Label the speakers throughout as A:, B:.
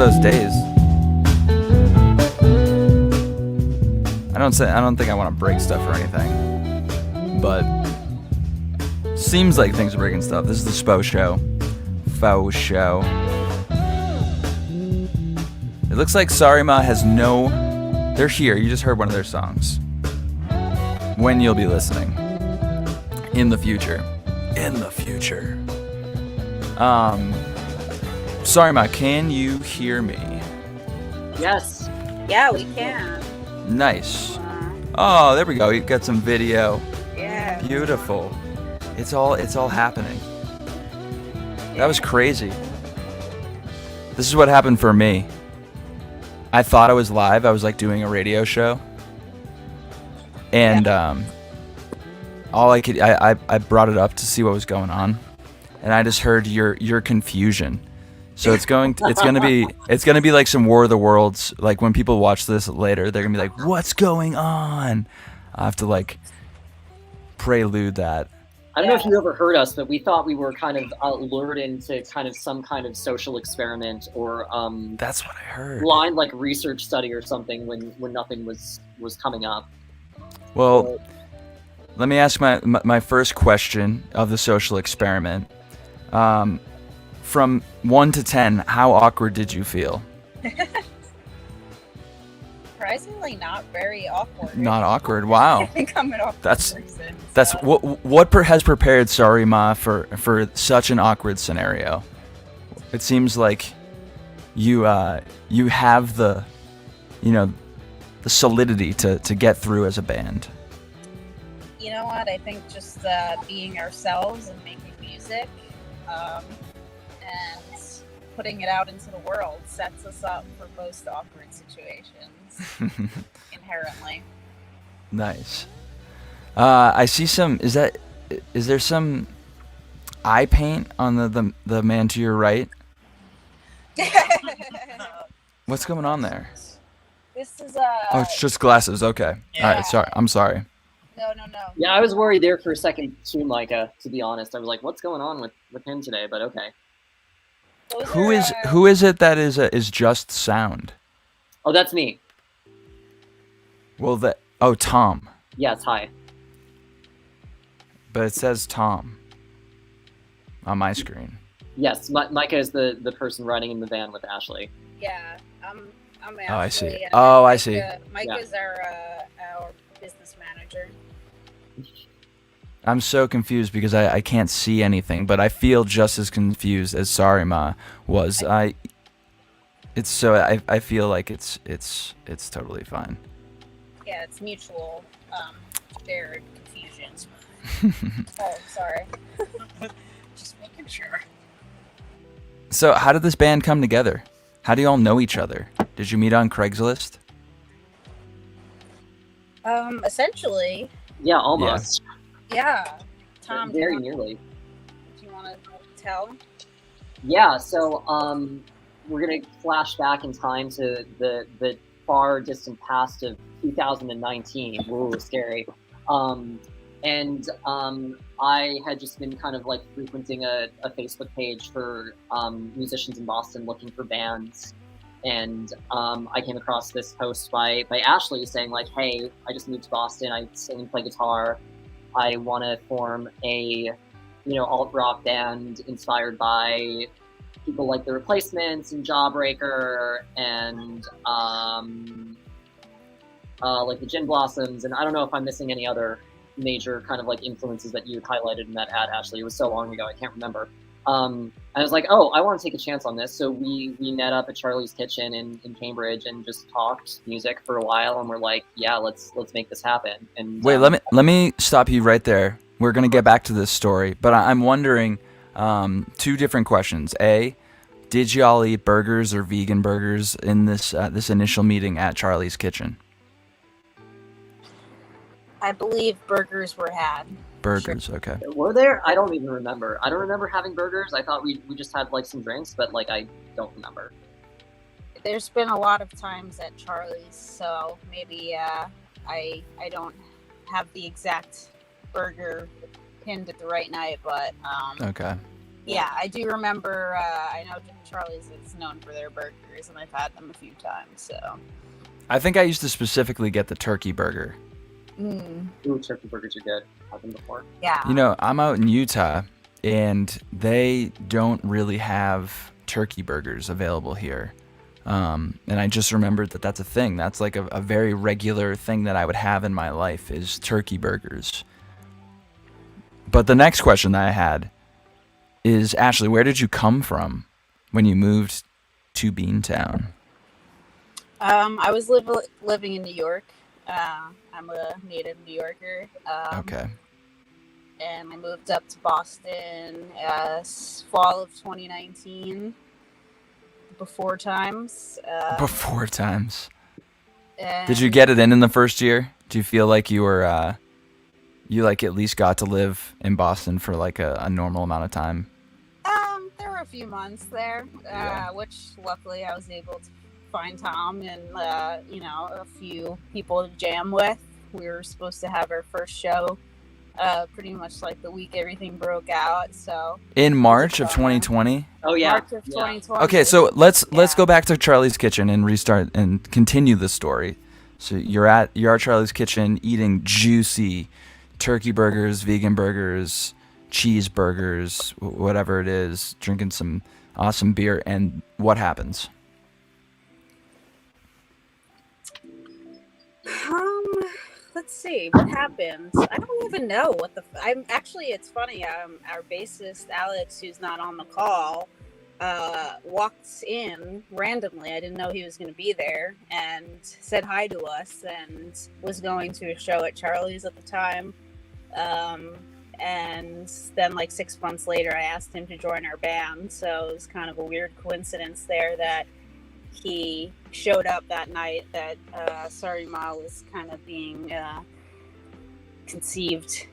A: those days. I don't think I want to break stuff or anything, but seems like things are breaking stuff. This is the Spo Show. Faux Show. It looks like Sorry Ma has no... They're here. You just heard one of their songs. When you'll be listening. In the future. In the future. Sorry Ma, can you hear me?
B: Yes.
C: Yeah, we can.
A: Nice. Oh, there we go. You got some video.
C: Yeah.
A: Beautiful. It's all happening. That was crazy. This is what happened for me. I thought I was live. I was like doing a radio show. And all I brought it up to see what was going on. And I just heard your confusion. So it's gonna be like some War of the Worlds. Like when people watch this later, they're gonna be like, "What's going on?" I have to like prelude that.
B: I don't know if you ever heard us, but we thought we were kind of lured into kind of some kind of social experiment or
A: That's what I heard.
B: blind like research study or something when nothing was coming up.
A: Well, let me ask my first question of the social experiment. From 1 to 10, how awkward did you feel?
C: Surprisingly, not very awkward.
A: Not awkward. Wow.
C: I think I'm an awkward person.
A: That's
C: so.
A: what has prepared Sorry Ma for such an awkward scenario. It seems like you have the solidity to get through as a band.
C: You know what? I think just being ourselves and making music and putting it out into the world sets us up for most awkward situations inherently.
A: Nice. I see some. Is there some eye paint on the man to your right? What's going on there?
C: This is
A: Oh, it's just glasses. Okay.
C: Yeah.
A: All right. Sorry. I'm sorry.
C: No.
B: Yeah, I was worried there for a second too, Micah, to be honest. I was like, what's going on with him today? But okay.
A: Who is it that is just sound?
B: Oh, that's me.
A: Well, Tom.
B: Yes, hi.
A: But it says Tom on my screen.
B: Yes, Micah is the person riding in the van with Ashley.
C: Yeah, I'm Ashley.
A: Oh, I see.
C: And
A: Oh, I see.
C: Micah's our business manager.
A: I'm so confused because I can't see anything, but I feel just as confused as Sorry Ma was. I feel like it's totally fine.
C: Yeah, it's mutual shared confusion. Oh, sorry. Just making sure.
A: So how did this band come together? How do you all know each other? Did you meet on Craigslist?
C: Essentially.
B: Yeah, almost.
C: Yeah. Tom,
B: very nearly.
C: Do you want to tell?
B: Yeah, so we're gonna flash back in time to the far distant past of 2019. Whoa, scary. I had just been kind of like frequenting a Facebook page for musicians in Boston looking for bands. And I came across this post by Ashley saying like, hey, I just moved to Boston. I sing and play guitar. I want to form a, alt-rock band inspired by people like The Replacements and Jawbreaker and like the Gin Blossoms. And I don't know if I'm missing any other major kind of like influences that you highlighted in that ad, Ashley. It was so long ago, I can't remember. I was like, oh, I want to take a chance on this. So we met up at Charlie's Kitchen in Cambridge and just talked music for a while. And we're like, yeah, let's make this happen. And
A: wait, let me stop you right there. We're gonna get back to this story, but I'm wondering two different questions. A, did y'all eat burgers or vegan burgers in this initial meeting at Charlie's Kitchen?
C: I believe burgers were had.
A: Burgers, sure. Okay.
B: Were there? I don't even remember. I don't remember having burgers. I thought we just had like some drinks, but like I don't remember.
C: There's been a lot of times at Charlie's, so maybe I don't have the exact burger pinned at the right night, but
A: okay.
C: Yeah, I do remember. I know Charlie's is known for their burgers, and I've had them a few times. So.
A: I think I used to specifically get the turkey burger.
B: Ooh, turkey burgers are good. Had them before.
C: Yeah.
A: You know, I'm out in Utah, and they don't really have turkey burgers available here. And I just remembered that that's a thing. That's like a very regular thing that I would have in my life is turkey burgers. But the next question that I had is, Ashley, where did you come from when you moved to Beantown?
C: I was living in New York. I'm a native New Yorker.
A: Okay.
C: And I moved up to Boston fall of 2019. Before times.
A: Before times. Did you get it in the first year? Do you feel like you were, you like at least got to live in Boston for like a normal amount of time?
C: There were a few months there, which luckily I was able to find Tom and, a few people to jam with. We were supposed to have our first show pretty much like the week everything broke out. So
A: in March of 2020.
B: Oh yeah,
C: March of 2020.
A: Okay, so let's go back to Charlie's Kitchen and restart and continue the story. So you're at Charlie's Kitchen eating juicy turkey burgers, vegan burgers, cheeseburgers, whatever it is, drinking some awesome beer, and what happens?
C: Let's see what happens. I don't even know what I'm actually. It's funny. Our bassist Alex, who's not on the call, walked in randomly. I didn't know he was going to be there, and said hi to us, and was going to a show at Charlie's at the time. And then, like 6 months later, I asked him to join our band. So it was kind of a weird coincidence there that he showed up that night that Sorry Ma was kind of being conceived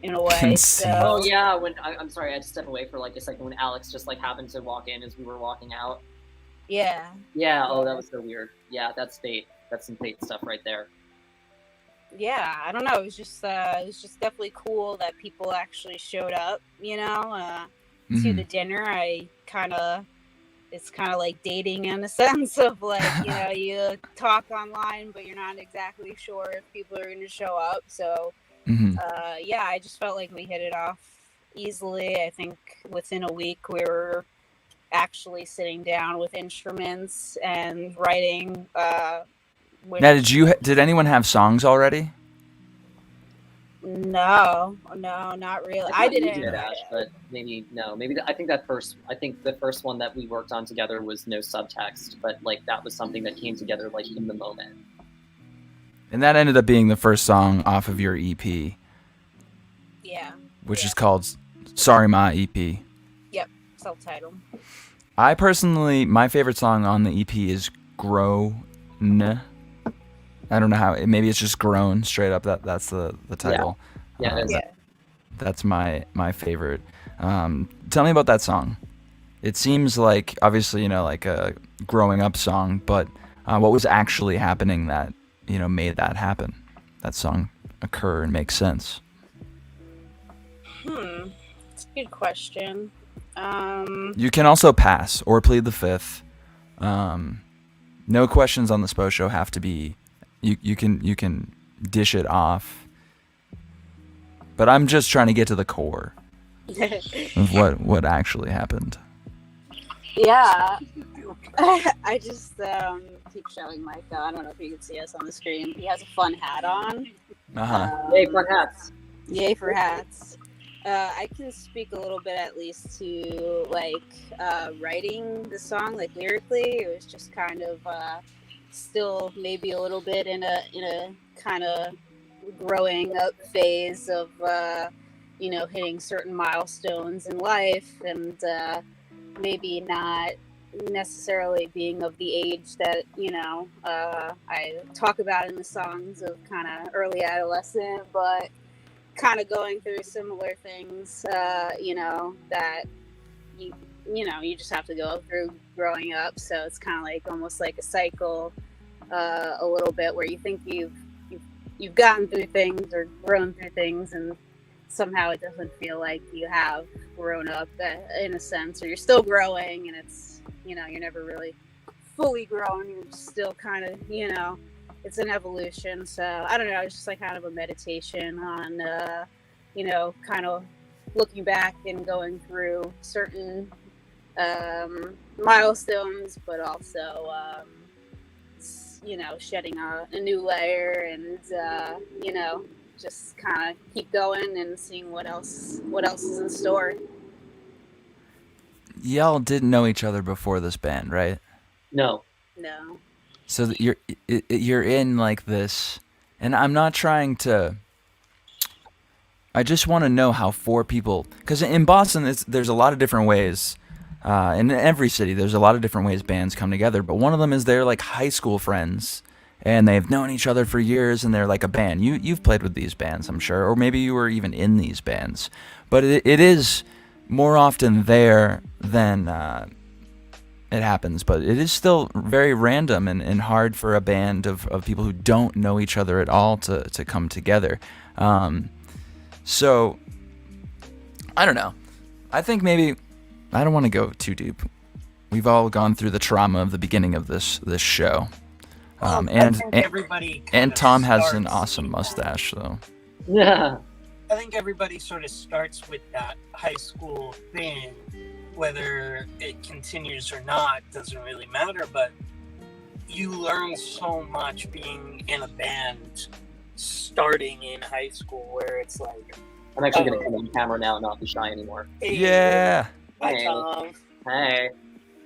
C: in a way. So,
B: oh yeah, when I'm sorry, I had to step away for like a second when Alex just like happened to walk in as we were walking out.
C: Yeah.
B: Yeah. Oh, that was so weird. Yeah, that's fate. That's some fate stuff right there.
C: Yeah, I don't know. It was just definitely cool that people actually showed up. To the dinner. It's kind of like dating in a sense of like, you talk online, but you're not exactly sure if people are going to show up. So, I just felt like we hit it off easily. I think within a week we were actually sitting down with instruments and writing.
A: Now, did anyone have songs already?
C: No, not really. I didn't.
B: Did, Ash, but maybe no. Maybe I think the first one that we worked on together was no subtext, but like that was something that came together like in the moment.
A: And that ended up being the first song off of your EP.
C: Yeah.
A: Which is called Sorry Ma EP.
C: Yep, self-titled.
A: I personally, my favorite song on the EP is Grown. I don't know how. Maybe it's just Grown straight up. That's the title.
B: Yeah.
A: That's my favorite. Tell me about that song. It seems like obviously like a growing up song, but what was actually happening that made that happen? That song occur and make sense.
C: It's a good question.
A: You can also pass or plead the fifth. No questions on the Spo Show have to be. You can dish it off, but I'm just trying to get to the core of what actually happened.
C: Yeah, I just keep showing Mike. I don't know if you can see us on the screen. He has a fun hat on.
B: Yay, fun hats!
C: Yay for hats! I can speak a little bit at least to like writing the song, like lyrically. It was just kind of. Still maybe a little bit in a kind of growing up phase of hitting certain milestones in life and maybe not necessarily being of the age that I talk about in the songs of kind of early adolescent, but kind of going through similar things that you just have to go through growing up. So it's kind of like almost like a cycle a little bit where you think you've gotten through things or grown through things, and somehow it doesn't feel like you have grown up in a sense, or you're still growing, and it's, you're never really fully grown. You're still kind of, it's an evolution. So I don't know. It's just like kind of a meditation on, kind of looking back and going through certain milestones, but also, shedding a new layer, and just kind of keep going and seeing what else is in store.
A: Y'all didn't know each other before this band, right?
B: No.
A: So that you're in like this, and I'm not trying to. I just want to know how four people, because in Boston there's a lot of different ways. In every city, there's a lot of different ways bands come together, but one of them is they're like high school friends, and they've known each other for years, and they're like a band. You've played with these bands, I'm sure, or maybe you were even in these bands, but it is more often there than it happens, but it is still very random and hard for a band of people who don't know each other at all to come together. So, I don't know. I think maybe, I don't want to go too deep. We've all gone through the trauma of the beginning of this show. And Tom has an awesome mustache, though.
B: Yeah.
D: I think everybody sort of starts with that high school thing. Whether it continues or not doesn't really matter, but you learn so much being in a band starting in high school, where it's like,
B: I'm actually going to come on camera now and not be shy anymore.
D: Hey,
A: Yeah.
D: Hi, Tom.
B: Hey.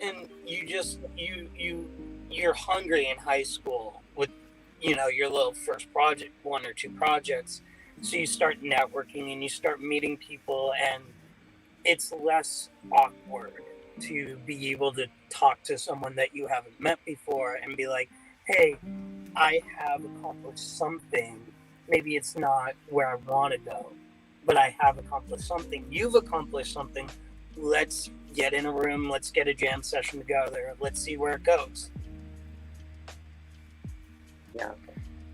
D: And you're hungry in high school with, your little first project, 1 or 2 projects. So you start networking and you start meeting people, and it's less awkward to be able to talk to someone that you haven't met before and be like, hey, I have accomplished something. Maybe it's not where I want to go, but I have accomplished something. You've accomplished something. Let's get in a room. Let's get a jam session together. Let's see where it goes.
B: Yeah,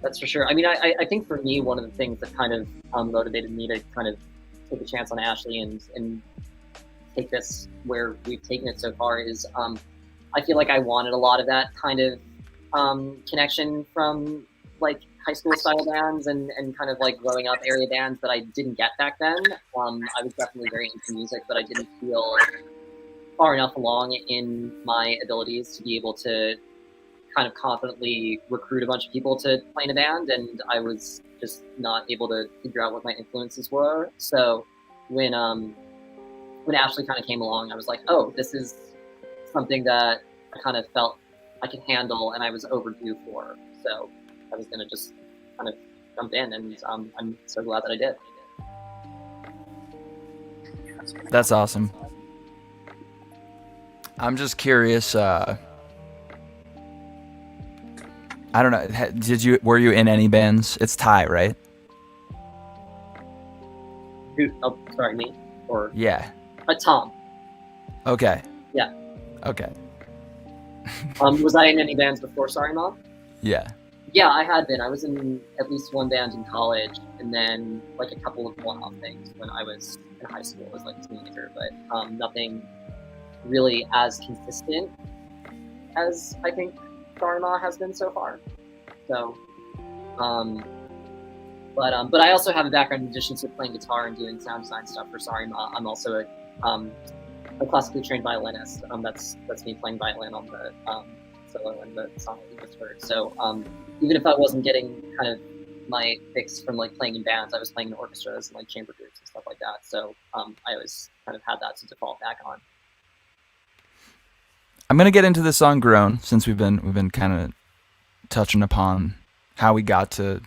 B: that's for sure. I mean, I think for me, one of the things that kind of motivated me to kind of take a chance on Ashley and take this where we've taken it so far is I feel like I wanted a lot of that kind of connection from like high school style bands and kind of like growing up area bands that I didn't get back then. I was definitely very into music, but I didn't feel far enough along in my abilities to be able to kind of confidently recruit a bunch of people to play in a band, and I was just not able to figure out what my influences were. So when Ashley kind of came along, I was like, oh, this is something that I kind of felt I could handle and I was overdue for. So I was going to just kind of jump in, and I'm so glad that I did.
A: That's awesome. I'm just curious, I don't know, were you in any bands? It's Ty, right?
B: Oh, sorry, me? Or
A: Yeah.
B: Tom.
A: Okay.
B: Yeah.
A: Okay.
B: Was I in any bands before Sorry Mom?
A: Yeah.
B: Yeah, I had been. I was in at least one band in college, and then like a couple of one-off things when I was in high school as like a teenager, but nothing really as consistent as I think Sorry Ma has been so far. So, but I also have a background in addition to playing guitar and doing sound design stuff for Sorry Ma. I'm also a classically trained violinist. That's me playing violin on the solo and the song that you just heard. So even if I wasn't getting kind of my fix from like playing in bands, I was playing in orchestras and like chamber groups and stuff like that. So I always kind of had that to default back on.
A: I'm gonna get into the song "Grown" since we've been kind of touching upon how we got to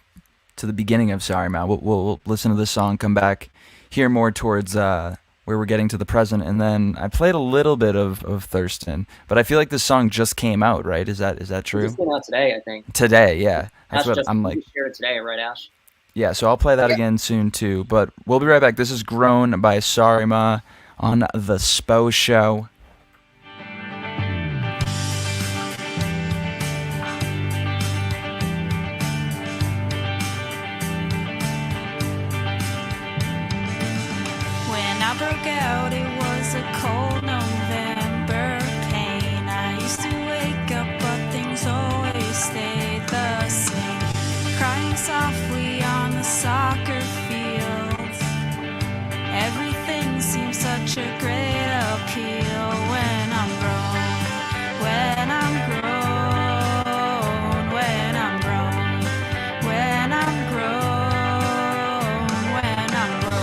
A: the beginning of Sorry Ma. We'll listen to this song, come back, hear more towards where we're getting to the present, and then I played a little bit of Thurston, but I feel like this song just came out, right? Is that true?
B: It just came out today, I think.
A: Today, yeah. That's
B: Ash,
A: what I'm like.
B: You shared it today, right, Ash?
A: Yeah, so I'll play that again soon too. But we'll be right back. This is "Grown" by Sorry Ma on the Spo Show.
E: walk out, it was a cold November pain. I used to wake up, but things always stayed the same. Crying softly on the soccer fields. Everything seems such a great appeal when I'm grown. When I'm grown. When I'm grown. When I'm grown. When I'm grown.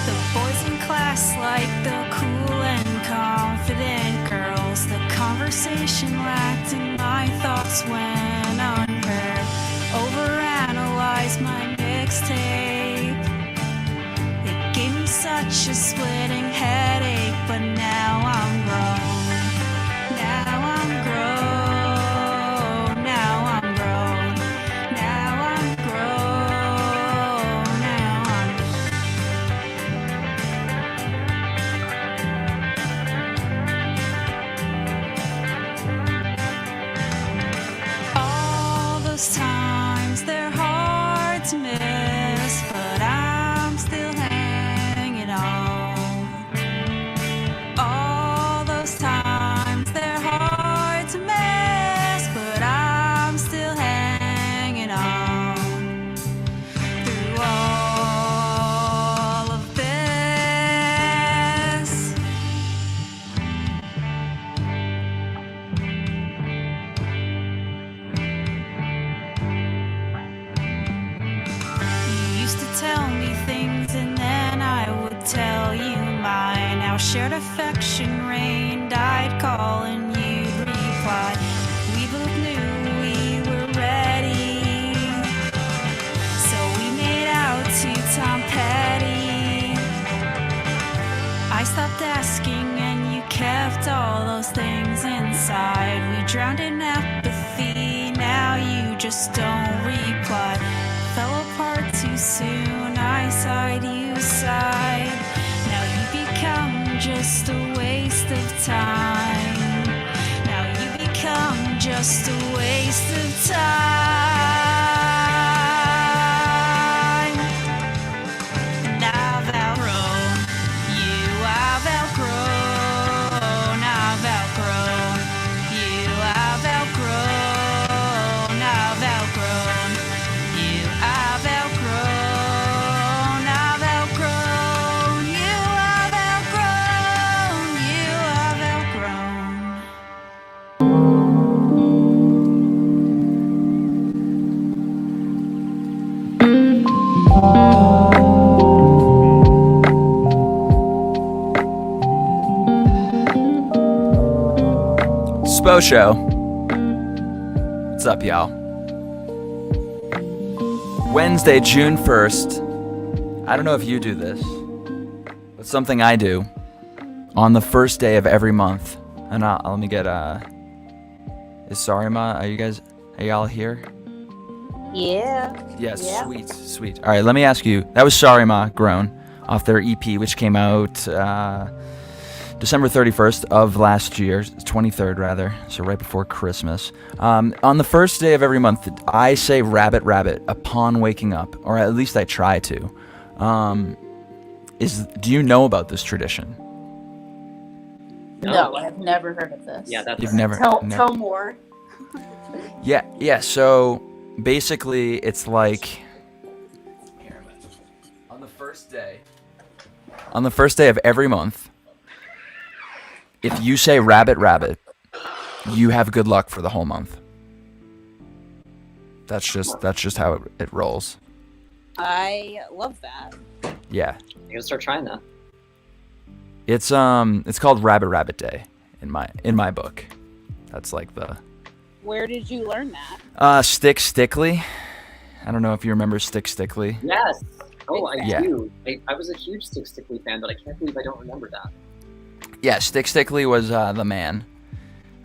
E: The boys in class like the cool and confident girls. The conversation lacked and my thoughts went unheard. Overanalyzed my mixtape. It gave me such a splitting headache, but now I'm grown. Now I'm grown. Now I'm grown. Now I'm grown. Now I'm all those times, they're hard to miss, but I'm still hanging on. All those times, they're hard to miss, but I'm still hanging on. Through all of this. You used to tell me things and then I would tell you mine. Our shared affection reigned, I'd call and you'd reply. We both knew we were ready, so we made out to Tom Petty. I stopped asking and you kept all those things inside. We drowned in apathy, now you just don't reply. Fell apart too soon, I sighed, you sighed. Now you become just a waste of time. Now you become just a waste of time. And I've outgrown you, I've outgrown, I've outgrown you, I've outgrown, I've outgrown you, I've outgrown, I've outgrown you, I've outgrown you, I've outgrown.
A: Spo Show. What's up, y'all? Wednesday, June 1st. I don't know if you do this, but something I do on the first day of every month. And let me get, is Sarima, are y'all here?
C: Yeah.
A: Yes,
C: Yeah.
A: sweet. All right, let me ask you. That was Sarima, Grown, off their EP, which came out December 31st of last year, 23rd rather, so right before Christmas. On the first day of every month, I say rabbit, rabbit upon waking up, or at least I try to. Do you know about this tradition?
F: No, I've never heard of this.
B: Yeah, that's
A: You've never.
F: Tell more.
A: Yeah. So basically, it's like on the first day of every month, if you say rabbit, rabbit, you have good luck for the whole month. That's just how it rolls.
C: I love that.
A: Yeah.
B: I'm gonna start trying that.
A: It's called Rabbit Rabbit Day in my book. That's like the
C: Where did you learn that?
A: Stick Stickly. I don't know if you remember Stick Stickly.
B: Yes. Oh, I
A: Yeah.
B: do. I was a huge Stick Stickly fan, but I can't believe I don't remember that.
A: Yeah, Stick Stickly was the man,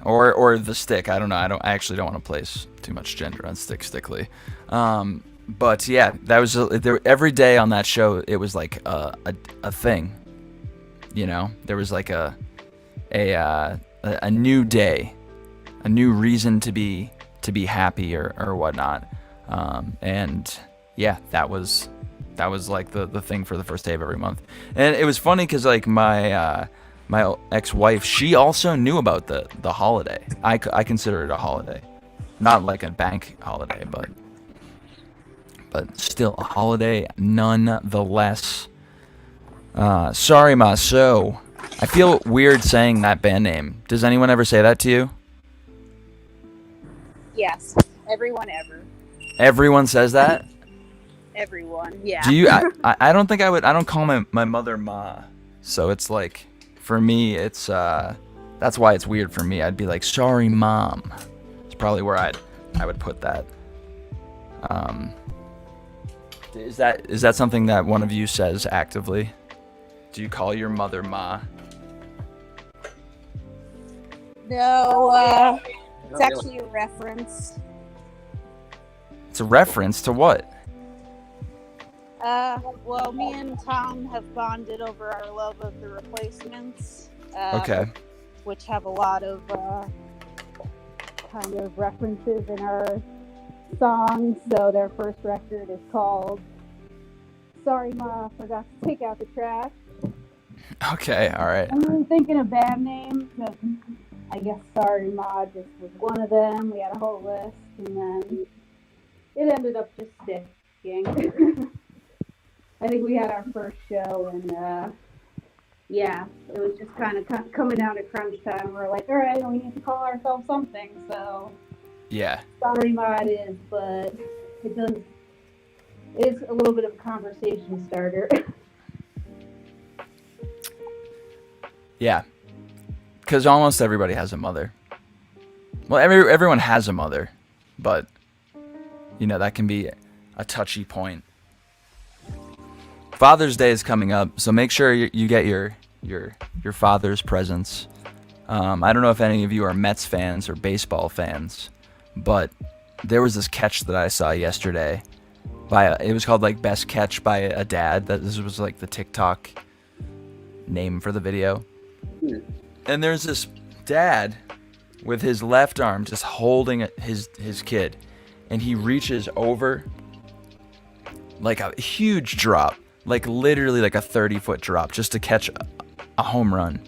A: or the stick. I don't know. I actually don't want to place too much gender on Stick Stickly. But yeah, that was every day on that show. It was like a thing. You know, there was like a new day new reason to be happy or whatnot. And yeah, that was like the thing for the first day of every month. And it was funny because like my ex-wife, she also knew about the holiday. I consider it a holiday, not like a bank holiday, but still a holiday nonetheless. Sorry Ma. So I feel weird saying that band name. Does anyone ever say that to you?
C: Yes, everyone ever.
A: Everyone says that?
C: Everyone, yeah.
A: Do you? I don't think I would. I don't call my mother Ma. So it's like, for me, it's that's why it's weird for me. I'd be like, sorry Mom. It's probably where I would put that. Is that something that one of you says actively? Do you call your mother Ma?
C: No, it's actually a reference.
A: It's a reference to what?
C: Well, me and Tom have bonded over our love of the Replacements.
A: Okay.
C: Which have a lot of kind of references in our songs. So their first record is called Sorry Ma, Forgot to Take Out the Trash.
A: Okay, all right.
C: I was thinking of band names, but I guess Sorry Ma just was one of them. We had a whole list, and then it ended up just sticking. I think we had our first show, and yeah, it was just kind of coming down to crunch time. We're like, all right, we need to call ourselves something. So
A: Yeah.
C: Sorry Ma it is, but it's a little bit of a conversation starter.
A: Yeah. Because almost everybody has a mother. Well, everyone has a mother, but that can be a touchy point. Father's Day is coming up, so make sure you get your father's presents. I don't know if any of you are Mets fans or baseball fans, but there was this catch that I saw yesterday. It was called like Best Catch by a Dad. This was like the TikTok name for the video. And there's this dad with his left arm just holding his kid, and he reaches over like a huge drop, like literally like a 30-foot drop, just to catch a home run.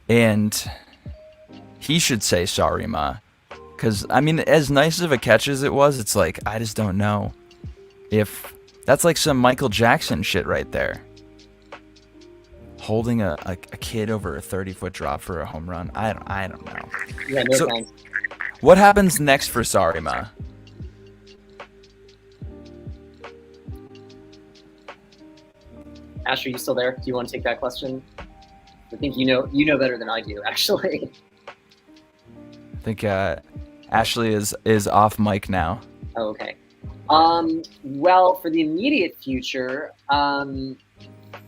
A: And he should say sorry, Ma. Because, I mean, as nice of a catch as it was, it's like, I just don't know if that's like some Michael Jackson shit right there. Holding a kid over a 30-foot drop for a home run. I don't know.
B: Yeah, no
A: So,
B: thanks.
A: what happens next for Sorry Ma?
B: Ash, are you still there? Do you want to take that question? I think you know better than I do, actually.
A: I think Ashley is off mic now.
B: Oh, okay. Well, for the immediate future,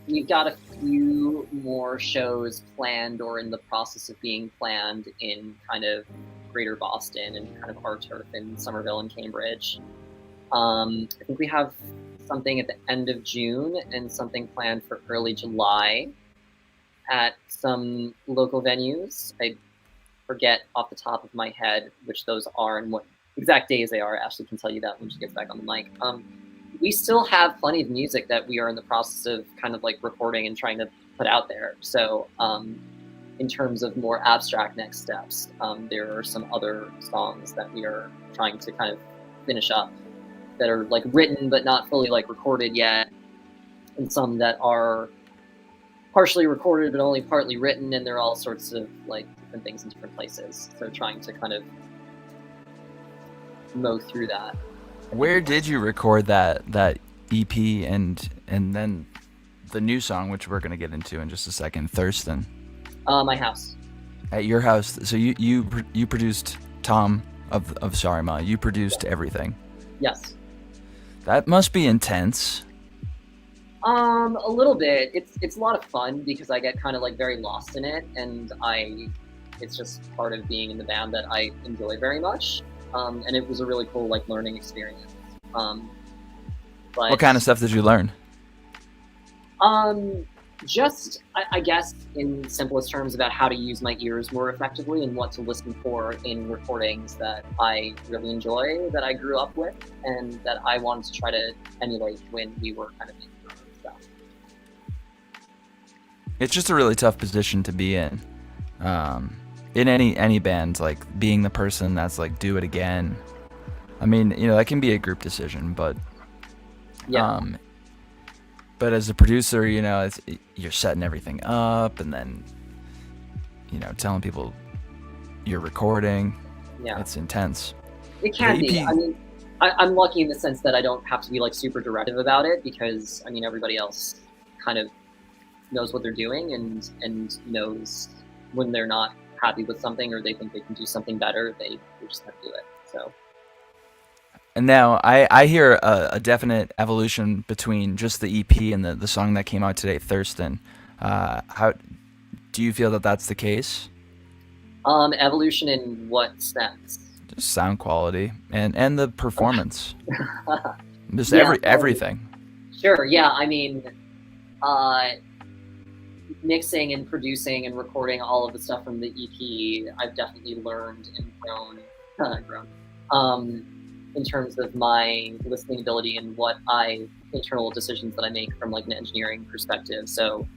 B: we've got a few more shows planned or in the process of being planned in kind of greater Boston and kind of our turf in Somerville and Cambridge. I think we have something at the end of June and something planned for early July at some local venues. I forget off the top of my head which those are and what exact days they are. Ashley can tell you that when she gets back on the mic. We still have plenty of music that we are in the process of kind of like recording and trying to put out there. So in terms of more abstract next steps, there are some other songs that we are trying to kind of finish up that are like written but not fully like recorded yet, and some that are partially recorded but only partly written, and they're all sorts of like different things in different places. So trying to kind of mow through that.
A: Where did you record that EP and then the new song, which we're gonna get into in just a second, Thurston?
B: My house.
A: At your house. So you produced Tom of Sorry Ma. You produced everything.
B: Yes.
A: That must be intense.
B: A little bit. It's a lot of fun because I get kind of like very lost in it, and it's just part of being in the band that I enjoy very much. And it was a really cool like learning experience. But
A: What kind of stuff did you learn?
B: Just, I guess, in simplest terms, about how to use my ears more effectively and what to listen for in recordings that I really enjoy, that I grew up with, and that I wanted to try to emulate when we were kind of making our own stuff.
A: It's just a really tough position to be in any band, like being the person that's like, do it again. I mean, that can be a group decision, but
B: Yeah.
A: But as a producer, you're setting everything up, and then, telling people you're recording.
B: Yeah.
A: It's intense.
B: It can
A: The
B: be.
A: EP
B: I mean, I'm lucky in the sense that I don't have to be like super directive about it, because I mean everybody else kind of knows what they're doing and knows when they're not happy with something or they think they can do something better, they just have to do it. So.
A: And now I hear a definite evolution between just the EP and the song that came out today, Thurston. How do you feel that that's the case?
B: Evolution in what sense?
A: Just sound quality and the performance. Just
B: Yeah,
A: everything.
B: Sure. Yeah. I mean, mixing and producing and recording all of the stuff from the EP, I've definitely learned and grown. In terms of my listening ability and internal decisions that I make from like an engineering perspective. So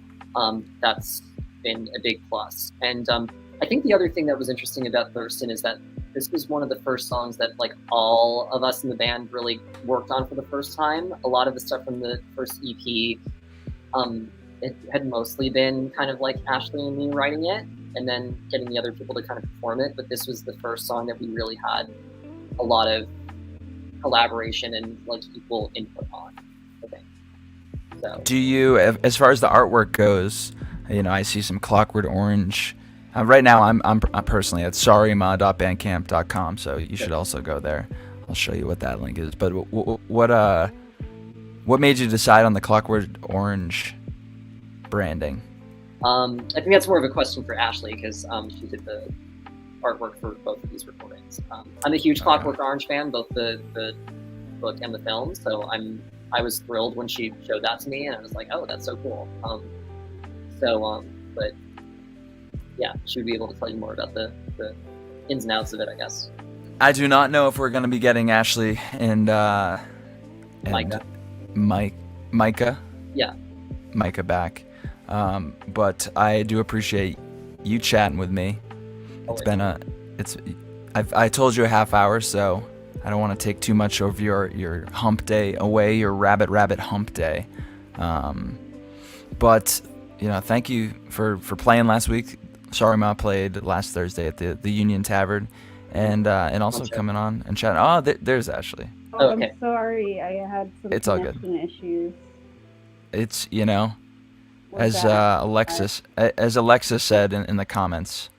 B: that's been a big plus. And I think the other thing that was interesting about Thurston is that this was one of the first songs that like all of us in the band really worked on for the first time. A lot of the stuff from the first EP, it had mostly been kind of like Ashley and me writing it and then getting the other people to kind of perform it. But this was the first song that we really had a lot of collaboration and like equal input on, I think. So.
A: Do you, as far as the artwork goes, I see some Clockwork Orange. Right now, I'm personally at sorryma.bandcamp.com, so you should also go there. I'll show you what that link is. But what made you decide on the Clockwork Orange branding?
B: I think that's more of a question for Ashley, because she did the artwork for both of these recordings. I'm a huge Clockwork Orange fan, both the book and the film, so I was thrilled when she showed that to me, and I was like, oh, that's so cool. But yeah, she would be able to tell you more about the ins and outs of it, I guess.
A: I do not know if we're going to be getting Ashley and Micah. Yeah. Micah back. But I do appreciate you chatting with me. It's been I told you a half hour, so I don't want to take too much of your hump day away, your rabbit hump day. But thank you for playing last week. Sorry Ma played last Thursday at the Union Tavern, and also coming on and chatting. Oh, there's Ashley.
C: Oh, okay. I'm sorry, I had some
A: it's
C: connection issues.
A: It's as Alexis said in the comments,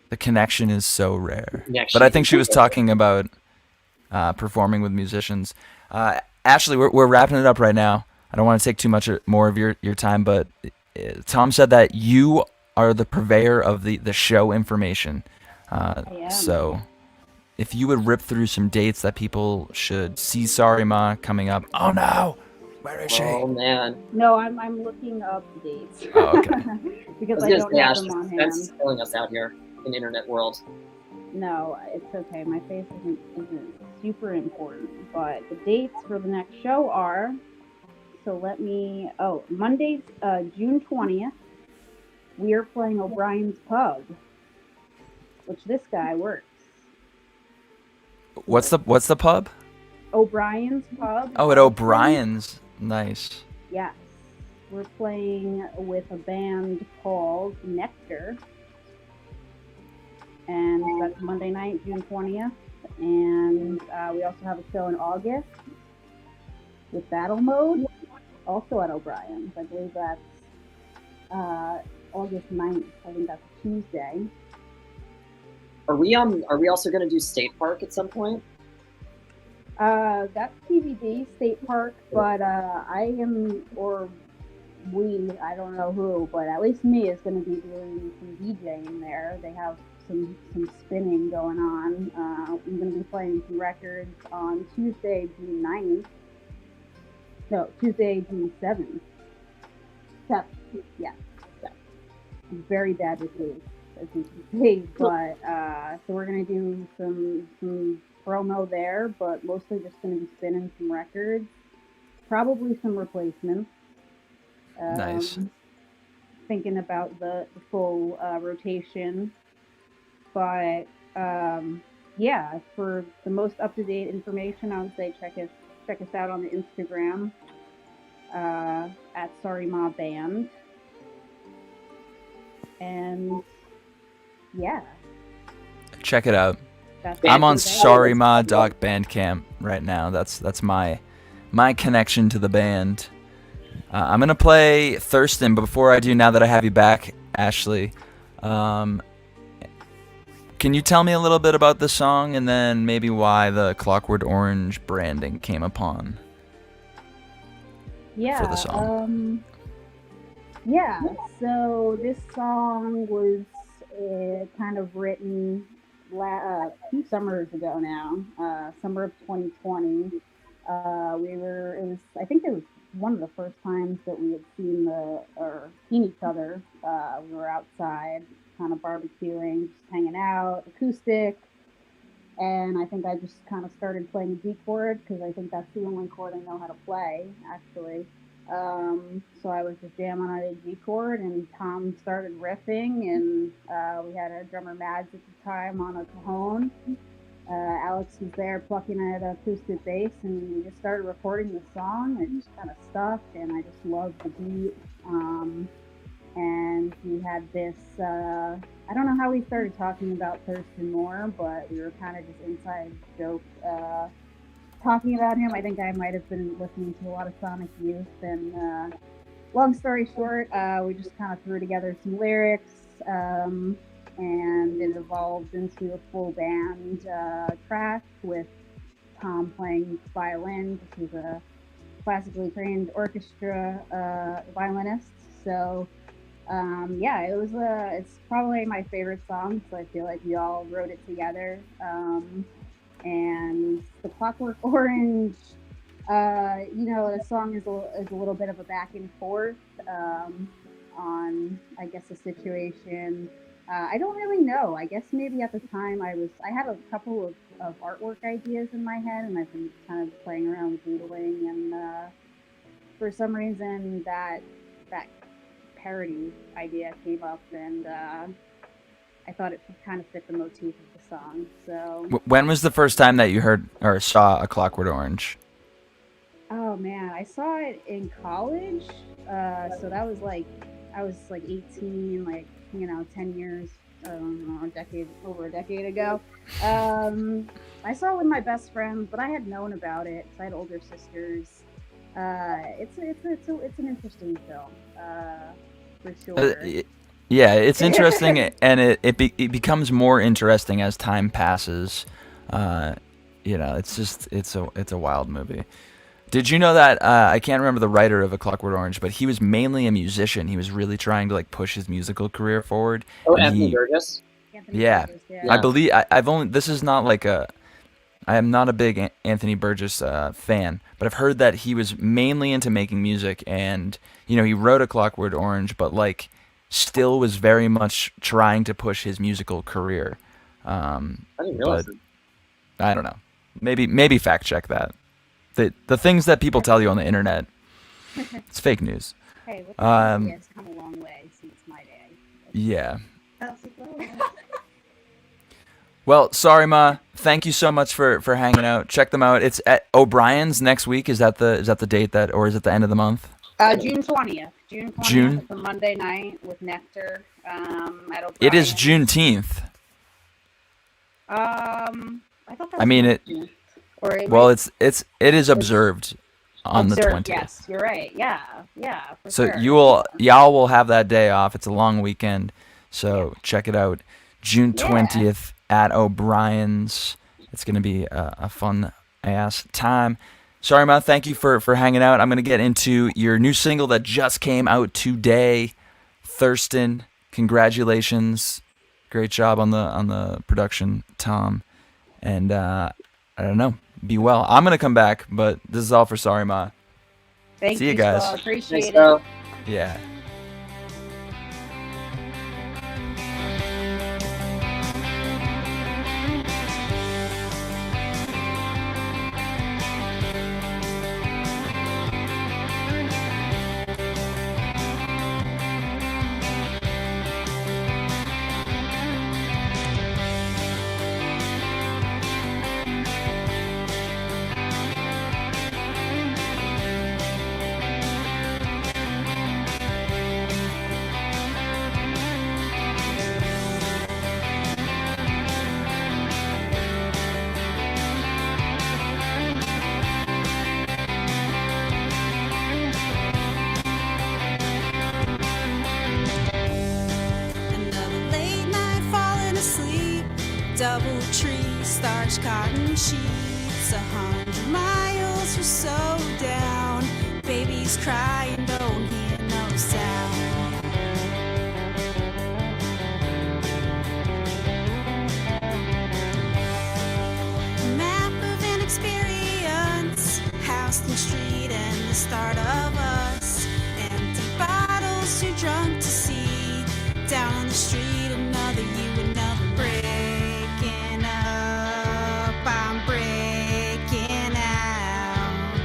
A: the connection is so rare. Yeah, but I think she was talking about performing with musicians. Ashley, we're wrapping it up right now. I don't want to take too much more of your time, but Tom said that you are the purveyor of the show information.
C: I am.
A: So if you would rip through some dates that people should see Sorry Ma coming up. Oh no! Where is she?
B: Oh man.
C: No, I'm looking up dates.
A: Oh, okay.
C: Because I don't have them on hand.
B: That's killing us out here in the internet world.
C: No, it's okay. My face isn't super important, but the dates for the next show are. So Monday, June 20th, we are playing O'Brien's Pub, which this guy works.
A: What's the pub?
C: O'Brien's Pub.
A: Oh, at O'Brien's. Nice.
C: Yes. We're playing with a band called Nectar. And that's Monday night, June 20th. And we also have a show in August with Battle Mode, also at O'Brien's. I believe that's August 9th. I think that's Tuesday.
B: Are we also going to do State Park at some point?
C: That's TBD, State Park, but I am, or we, I don't know who, but at least me is going to be doing some DJing there. They have some spinning going on. I'm going to be playing some records on Tuesday, June 7th.
G: Yeah. I'm very bad with dates, as you can see. But so we're gonna do some promo there, but mostly just gonna be spinning some records, probably some replacements.
A: Nice.
G: Thinking about the full rotation, but yeah, for the most up to date information, I would say check us out on the Instagram at Sorry Ma Band, and yeah,
A: Check it out.
G: that's
A: I'm on
G: it.
A: sorryma.bandcamp right now. That's my connection to the band. I'm gonna play Thurston, but before I do, now that I have you back, Ashley, can you tell me a little bit about the song and then maybe why the Clockwork Orange branding came upon for the song?
G: Yeah, so this song was kind of written a few summers ago now, summer of 2020. I think it was one of the first times that we had seen each other. We were outside, kind of barbecuing, just hanging out, acoustic. And I think I just kind of started playing a G chord because I think that's the only chord I know how to play, actually. So I was just jamming on a G chord, and Tom started riffing, and we had a drummer Mads at the time on a cajon. Alex was there plucking at acoustic bass, and we just started recording the song. It just kind of stuck, and I just loved the beat. And we had this, I don't know how we started talking about Thurston Moore, but we were kind of just inside joke talking about him. I think I might have been listening to a lot of Sonic Youth, and long story short, we just kind of threw together some lyrics, and it evolved into a full band track with Tom playing violin, because he's a classically trained orchestra violinist. So yeah, it's probably my favorite song, so I feel like we all wrote it together. And the Clockwork Orange, the song is a little bit of a back and forth on, I guess, a situation. I don't really know. I guess maybe at the time I had a couple of artwork ideas in my head, and I've been kind of playing around with doodling, and for some reason that parody idea came up, and I thought it kind of fit the motif of the song. So
A: When was the first time that you heard or saw a Clockwork Orange?
G: oh man, I saw it in college. So that was I was 18, 10 years, over a decade ago. I saw it with my best friend, but I had known about it because I had older sisters. It's an interesting film, for sure.
A: Yeah, it's interesting, and it becomes more interesting as time passes. It's a wild movie. Did you know that I can't remember the writer of A Clockwork Orange, but he was mainly a musician. He was really trying to push his musical career forward.
B: Oh, Anthony Burgess.
A: Yeah.
G: Burgess,
A: I believe I've only. This is not I am not a big Anthony Burgess fan, but I've heard that he was mainly into making music, and he wrote A Clockwork Orange, but still was very much trying to push his musical career.
B: I didn't realize that.
A: I don't know. Maybe fact check that. The things that people tell you on the internet, it's fake news.
G: Hey, what's it's come a long way since my day.
A: Yeah. Well, sorry, Ma. Thank you so much for hanging out. Check them out. It's at O'Brien's next week. Is that the date or is it the end of the month?
G: June 20th.
A: June?
G: It's a Monday night with Nectar. At O'Brien's.
A: It is Juneteenth.
G: I thought that was
A: I mean it.
G: Or
A: Well, it is observed on the 20th.
G: Yes, you're right. Yeah. For
A: So
G: sure.
A: y'all will have that day off. It's a long weekend, so check it out. June 20th at O'Brien's. It's gonna be a fun ass time. Sorry, Ma. Thank you for hanging out. I'm gonna get into your new single that just came out today, Thurston. Congratulations, great job on the production, Tom. And I don't know. Be well. I'm gonna come back, but this is all for Sorry, Ma.
G: Thank
A: See you
G: you
A: guys.
G: Spo. Appreciate
B: Thanks,
G: it.
B: bro.
A: Yeah.
E: Doubletree, starch cotton sheets, 100 miles or so down. Babies cry and don't hear no sound. Map of an experience, Houston Street and the start of us. Empty bottles, too drunk to see. Down on the street, another you, another breaking up. I'm breaking out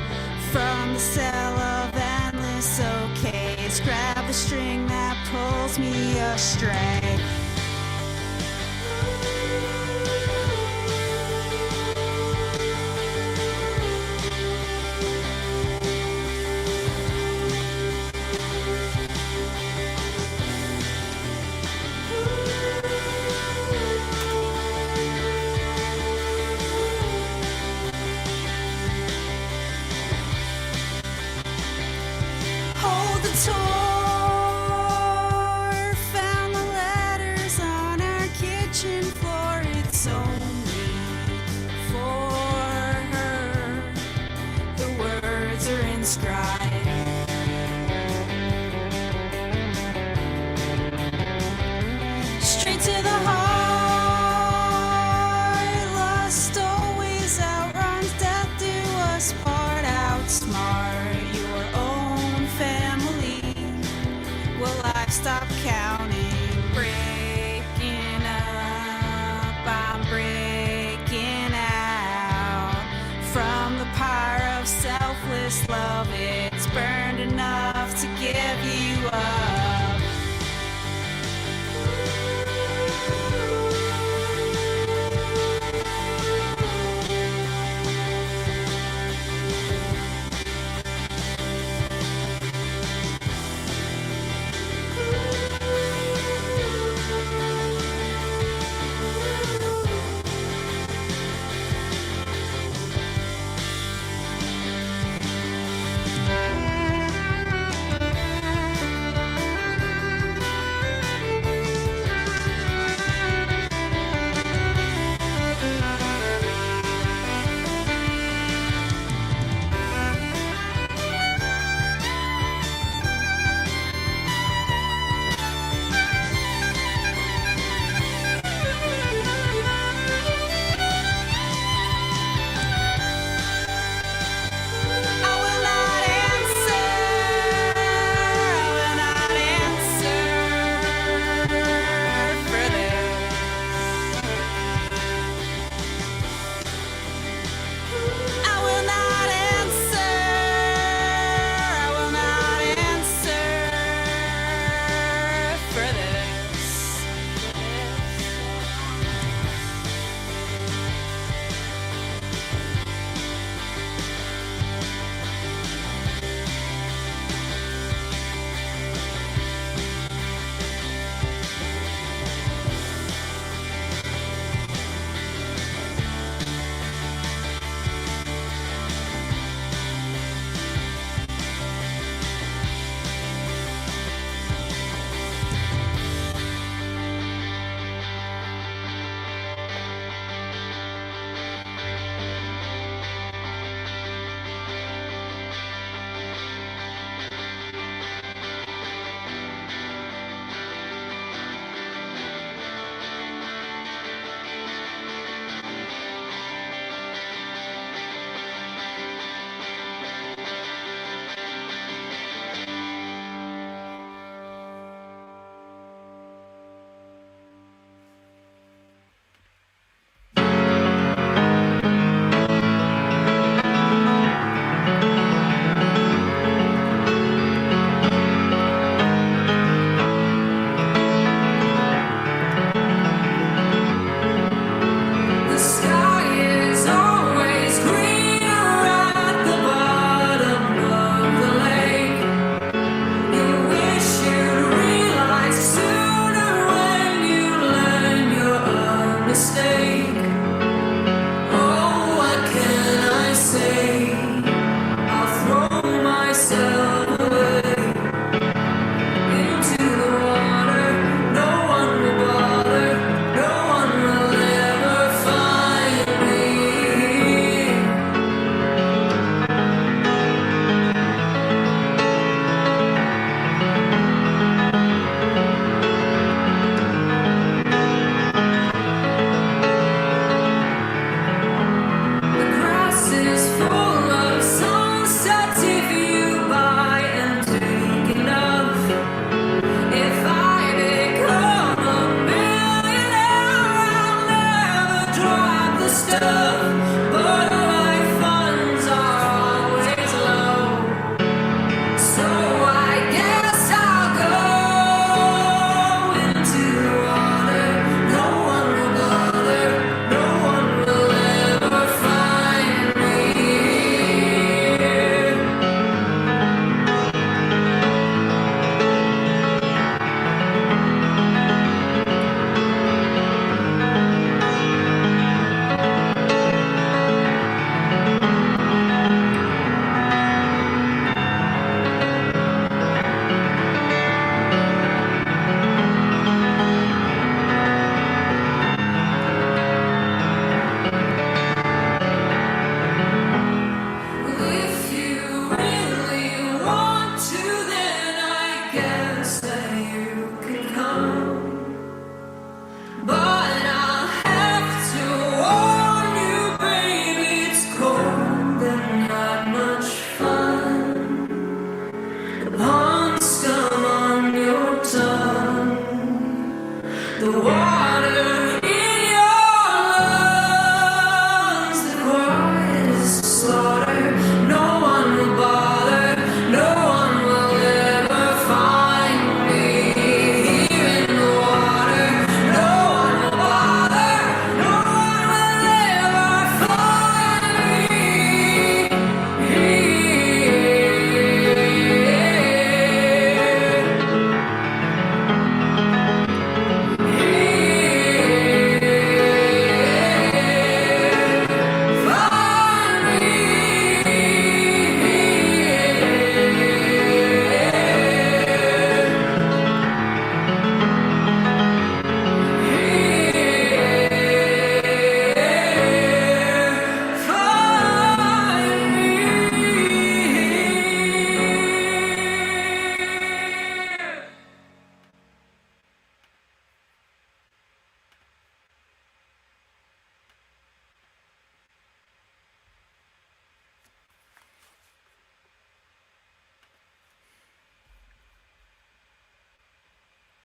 E: from the cell of endless okays. Grab the string that pulls me astray. Hold the door, found the letters on our kitchen floor. It's only for her, the words are inscribed. Straight to the heart, lust always outruns death, do us part, outsmart your own family. Will I stop counting? Breaking up, I'm breaking out from the pyre of selfless love. It's burned enough to give